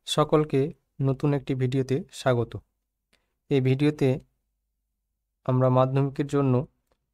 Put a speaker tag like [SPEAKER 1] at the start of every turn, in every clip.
[SPEAKER 1] সকলকে নতুন একটি ভিডিওতে স্বাগত। এই ভিডিওতে আমরা মাধ্যমিকের জন্য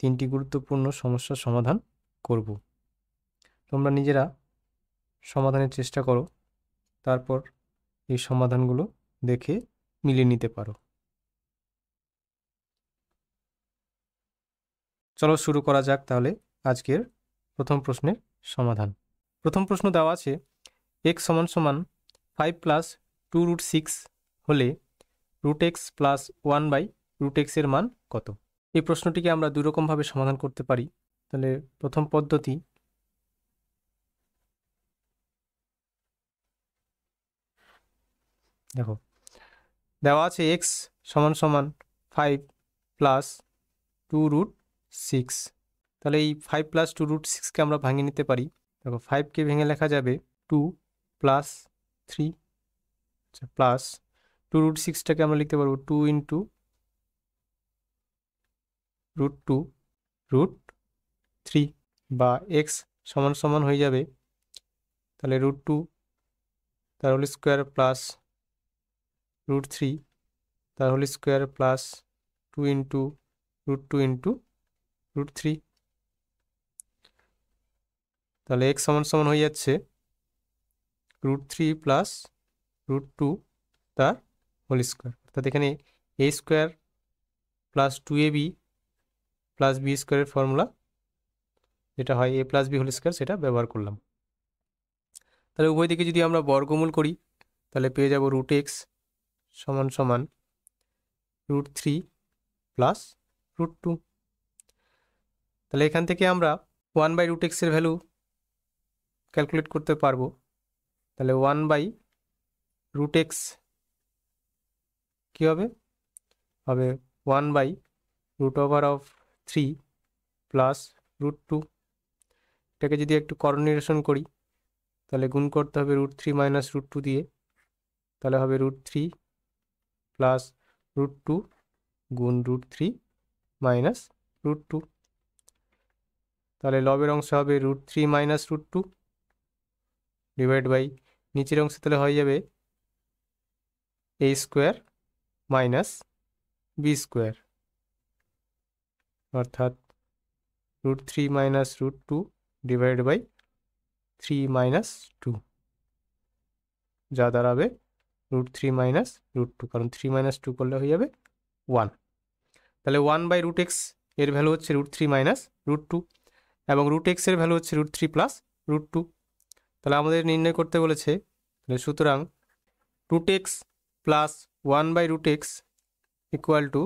[SPEAKER 1] 3টি গুরুত্বপূর্ণ সমস্যার সমাধান করব। তোমরা নিজেরা সমাধানের চেষ্টা করো, তারপর এই সমাধানগুলো দেখে মিলিয়ে নিতে পারো। চলো শুরু করা যাক তাহলে আজকের প্রথম প্রশ্নের সমাধান। প্রথম প্রশ্ন দেওয়া আছে x = 5 + 2√6 হলে √x + 1/√x এর মান কত? এই প্রশ্নটিকে আমরা দুই রকমভাবে সমাধান করতে পারি। তাহলে প্রথম পদ্ধতি, দেখো দেওয়া আছে x = 5 + 2√6। তাহলে এই 5 + 2√6কে আমরা ভাঙিয়ে নিতে পারি। দেখো 5কে ভেঙে লেখা যাবে 2 + 3 প্লাস 2√6টাকে আমরা লিখতে পারবো 2 × √2√3 বা x = হয়ে যাবে তাহলে √2 তার হোল স্কোয়ার প্লাস √3 তার হোল স্কোয়ার প্লাস 2 × √2 × √3। তাহলে x = হয়ে যাচ্ছে √3 + √2 তার হোল স্কোয়ার, অর্থাৎ এখানে a² + 2ab + b² এর ফর্মুলা যেটা হয় a + b হোল স্কোয়ার সেটা ব্যবহার করলাম। তাহলে উভয় দিকে যদি আমরা বর্গমূল করি তাহলে পেয়ে যাব √x = √3 + √2। তাহলে এখান থেকে আমরা 1/√x এর ভ্যালু ক্যালকুলেট করতে পারবো। তাহলে 1/√x কী হবে? 1/√3 + √2। এটাকে যদি একটু করণীয়রসন করি তাহলে গুণ করতে হবে √3 - √2 দিয়ে, তাহলে হবে √3 + √2 গুণ √3 - √2। তাহলে লবের অংশে হবে √3 - √2 ডিভাইড বাই নিচের অংশে তাহলে হয়ে যাবে a² - b², অর্থাৎ √3 - √2 ডিভাইড বাই 3 - 2, যা দাঁড়াবে √3 - √2, কারণ 3 - 2 করলে হয়ে যাবে 1। তাহলে 1/√x এর ভ্যালু হচ্ছে √3 - √2 এবং √x এর ভ্যালু হচ্ছে √3 + √2। তাহলে আমাদের নির্ণয় করতে বলেছে, সুতরাং √x + 1/√x ইকুয়াল টু,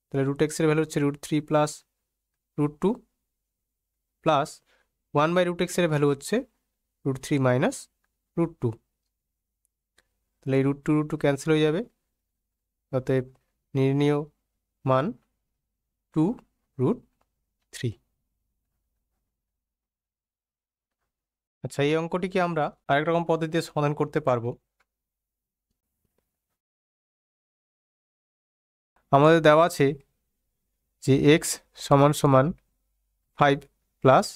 [SPEAKER 1] তাহলে √x এর ভ্যালু হচ্ছে √3 + √2 প্লাস 1/√x এর ভ্যালু হচ্ছে √3 - √2। তাহলে এই √2 ক্যান্সেল হয়ে যাবে, অতএব নির্ণীয় মান 2√3। আচ্ছা, এই অঙ্কটিকে আমরা আরেক রকম পদ্ধতিতে সমাধান করতে পারবো। আমাদের দেওয়া আছে যে x = 5 +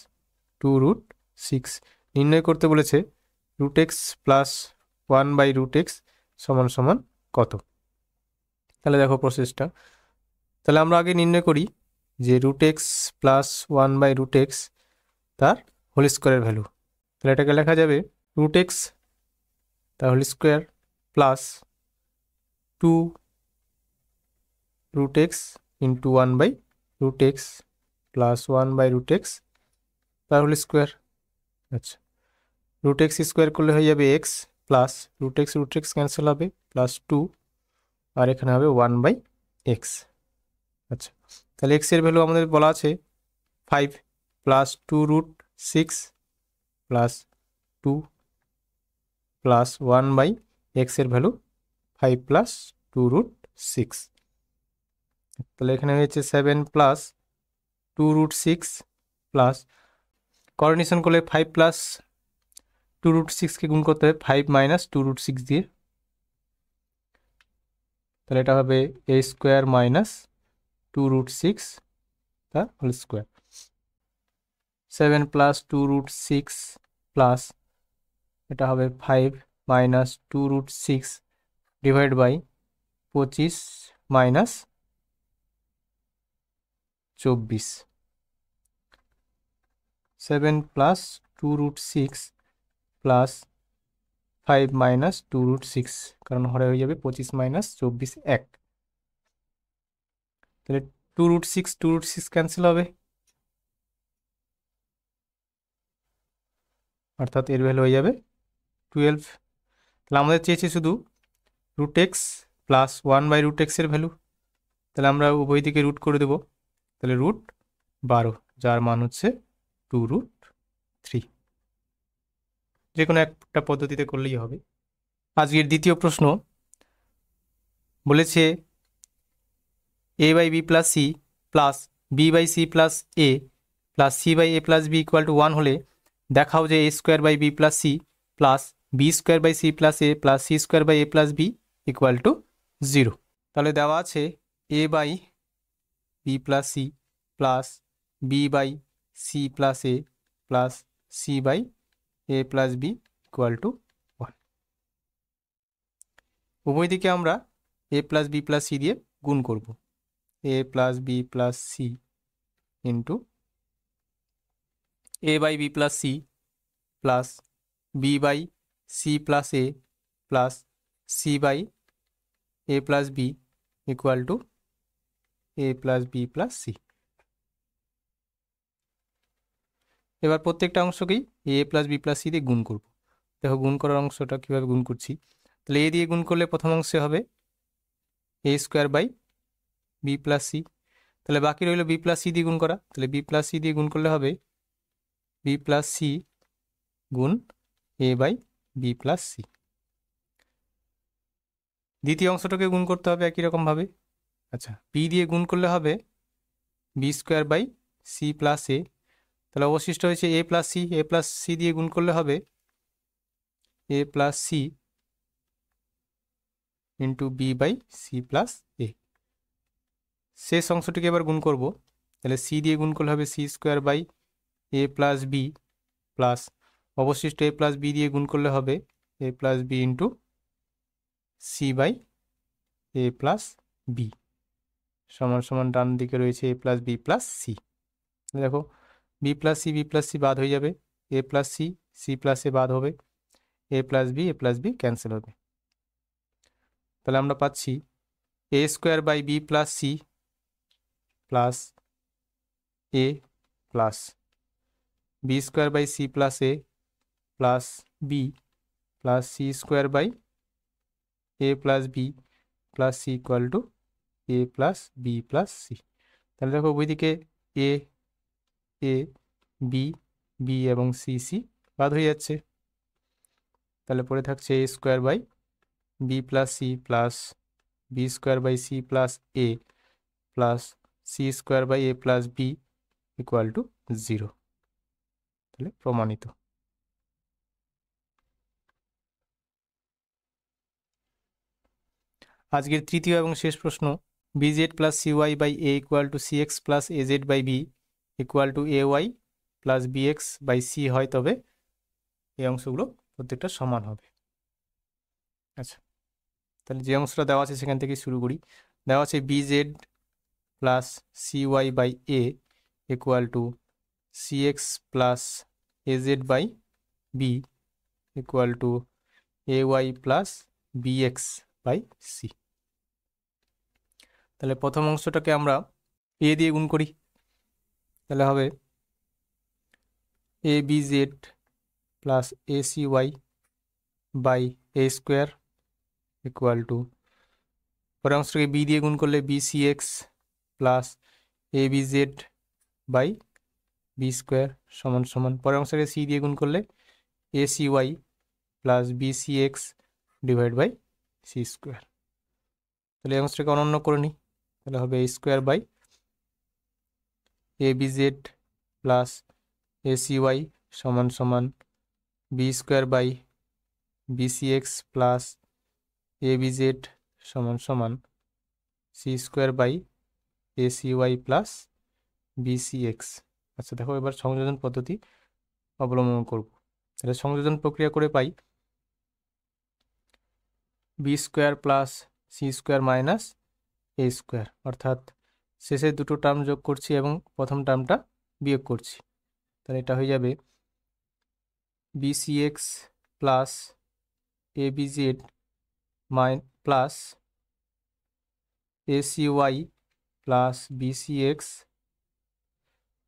[SPEAKER 1] 2√6 নির্ণয় করতে বলেছে √x + 1/√x = কত? তাহলে দেখো প্রসেসটা, তাহলে আমরা আগে নির্ণয় করি যে √x + 1/√x তার হোল স্কোয়ারের ভ্যালু। তাহলে এটাকে লেখা যাবে √x তার whole square plus 2√x × 1/√x plus 1/√x তার হোল স্কোয়ার। আচ্ছা, √x স্কোয়ার করলে হয়ে যাবে x প্লাস √x ক্যান্সেল হবে প্লাস 2, আর এখানে হবে 1/x। আচ্ছা, তাহলে x এর ভ্যালু আমাদের বলা আছে 5 + 2√6 প্লাস 2 প্লাস 1/x এর ভ্যালু 5 + 2√6। তাহলে এখানে হয়েছে 7 + 2√6 প্লাস করণীয়ন করলে 5 + 2√6কে গুণ করতে হবে 5 - 2√6 দিয়ে, তাহলে এটা হবে a² - 2√6 তার হোল স্কোয়ার। 7 + 2√6 প্লাস এটা হবে 5 minus 2√6 divide by 25 minus 24, 7 plus 2√6 plus 5 minus 2√6, কারণ হরে হয়ে যাবে 25 মাইনাস 24 1, তাহলে 2√6 ক্যান্সেল হবে, অর্থাৎ এর ভ্যালু হয়ে যাবে 12। তাহলে আমাদের চেয়েছে শুধু √x প্লাস 1/√x এর ভ্যালু, তাহলে আমরা উভয় দিকে রুট করে দেব, তাহলে √12, যার মান হচ্ছে 2√3। যে কোনো একটা পদ্ধতিতে করলেই হবে। আজকের দ্বিতীয় প্রশ্ন বলেছে a/b plus c plus b/c plus a plus c/a plus b equal to 1 হলে দেখাও যে a²/b plus c plus b²/c plus a plus c²/a plus b equal to 0। তাহলে দেওয়া আছে a/b plus c plus b/c plus a plus c/a plus b equal to 1। উভয় দিকে আমরা a plus b plus c দিয়ে গুণ করব, a plus b plus c into a/b plus c plus b/c plus a plus c/a plus b equal to a plus b plus c। এবার প্রত্যেকটা অংশকেই a plus b plus c দিয়ে গুণ করব। দেখো গুণ করার অংশটা কীভাবে গুণ করছি, তাহলে a দিয়ে গুণ করলে প্রথম অংশে হবে a² b প্লাস c, তাহলে বাকি রইল b প্লাস c দিয়ে গুণ করা, তাহলে b প্লাস c দিয়ে গুণ করলে হবে b প্লাস c গুণ a/b প্লাস c। দ্বিতীয় অংশটাকে গুণ করতে হবে একই রকমভাবে। আচ্ছা, b দিয়ে গুণ করলে হবে b²/c প্লাস a, তাহলে অবশিষ্ট হয়েছে a plus c, a plus c দিয়ে গুণ করলে হবে a plus c into b/c plus a। শেষ অংশটিকে এবার গুণ করব, তাহলে c দিয়ে গুণ করলে হবে c²/a প্লাস b প্লাস অবশিষ্ট a প্লাস b দিয়ে গুণ করলে হবে a plus b into c/a plus b সমান সমান ডান দিকে রয়েছে a plus b plus c। দেখো b plus c b plus c বাদ হয়ে যাবে, a plus c c plus a বাদ হবে, a প্লাস b ক্যান্সেল হবে। তাহলে আমরা পাচ্ছি a²/b plus c plus a plus b²/c plus a plus b plus c²/a plus b plus c equal to a plus b plus c। তাহলে দেখো ওইদিকে a a b b এবং c c বাদ হয়ে যাচ্ছে, তাহলে পড়ে থাকছে a²/b plus c plus b²/c plus a plus c²/a plus b equal to 0। তাহলে প্রমাণিত। আজকের তৃতীয় এবং শেষ প্রশ্ন bz plus cy/a equal to cx plus az/b equal to ay plus bx/c হয়, তবে এই অংশগুলো প্রত্যেকটা সমান হবে। আচ্ছা, তাহলে যে অংশটা দেওয়া আছে সেখান থেকে শুরু করি। দেওয়া আছে bz plus cy/a equal to cx plus az/b equal to ay plus bx/c। তাহলে প্রথম অংশটাকে আমরা a দিয়ে গুণ করি, তাহলে হবে abz plus acy/a² equal to, পরের অংশটাকে b দিয়ে গুণ করলে bcx প্লাস abz/b² সমান সমান, পরের অংশটাকে c দিয়ে গুণ করলে acy plus bcx divide by c²। তাহলে এই অংশটাকে অনন্য করে নিই, তাহলে হবে a²/abz প্লাস acy সমান সমান b²/bcx প্লাস abz সমান সমান c²/acy প্লাস bcx। আচ্ছা দেখো এবার সংযোজন পদ্ধতি অবলম্বন করব, তাহলে সংযোজন প্রক্রিয়া করে পাই B square plus C square minus A square, অর্থাৎ শেষের দুটো টার্ম যোগ করছি এবং প্রথম টার্মটা বিয়োগ করছি। তাহলে এটা হয়ে যাবে বিসিএক্স প্লাস এবিজেড প্লাস এসিওয়াই প্লাস বিসিএক্স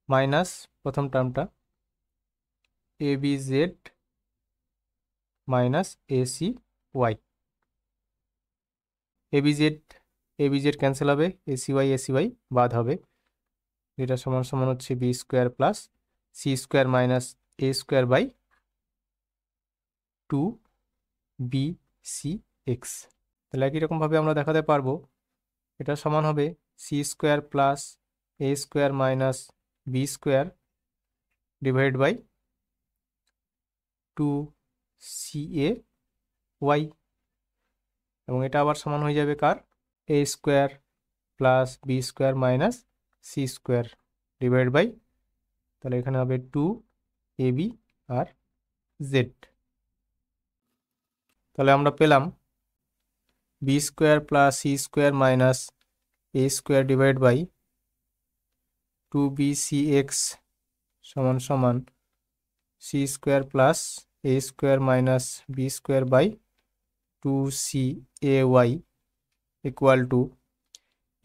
[SPEAKER 1] মাইনাস প্রথম টার্মটা এবিজেড মাইনাস এসিওয়াই। এবিজেড ক্যান্সেল হবে, এসিওয়াই বাদ হবে, যেটা সমান সমান হচ্ছে B square plus C square minus A square by 2bcx। তাহলে একই রকমভাবে আমরা দেখাতে পারবো এটা সমান হবে C square plus A square minus B square divide by 2ca এবং এটা আবার সমান হয়ে যাবে কার, A square plus B square minus C square divide by, তাহলে এখানে হবে 2ab আর জেড। তাহলে আমরা পেলাম B square plus C square minus A square divide by 2bcx সমান সমান C square plus A square minus B square by 2cay equal to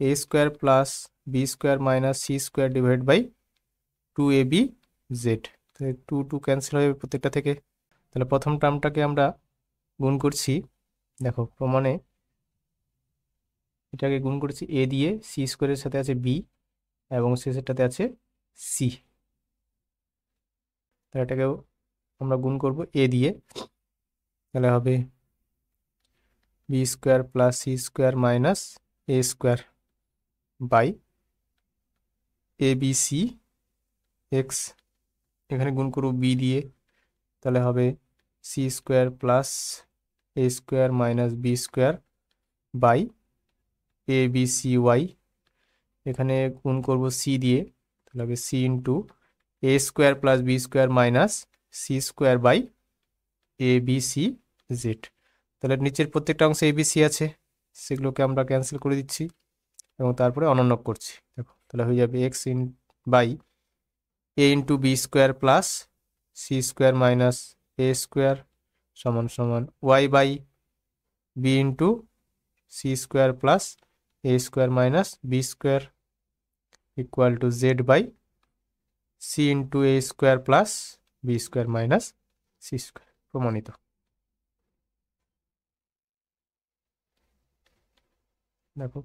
[SPEAKER 1] A square plus B square minus C square divide by 2abz। তাহলে 2 cancel হয়ে প্রত্যেকটা থেকে। তাহলে প্রথম টার্মটাকে আমরা গুণ করছি, দেখো প্রমাণে এটাকে গুণ করেছি এ দিয়ে, সি স্কোয়ারের সাথে আছে বি এবং শেষেরটাতে আছে সি। তাহলে এটাকেও আমরা গুণ করব এ দিয়ে, তাহলে হবে B square plus C square minus A square by ABC X, এখানে গুণ করব বি দিয়ে, তাহলে হবে C square plus A square minus B square by ABC Y, এখানে গুণ করব সি দিয়ে, তাহলে হবে C into A square plus B square minus C square by ABC Z. তাহলে নিচের প্রত্যেকটা অংশে এবিসি আছে, সেগুলোকে আমরা ক্যান্সেল করে দিচ্ছি এবং তারপরে অনন্যক করছি। দেখো তাহলে হয়ে যাবে X by A into B square plus C square minus A square সমান সমান Y by B into C square plus A square minus B square equal to Z by C into A square plus B square minus C square. প্রমাণিত। দেখো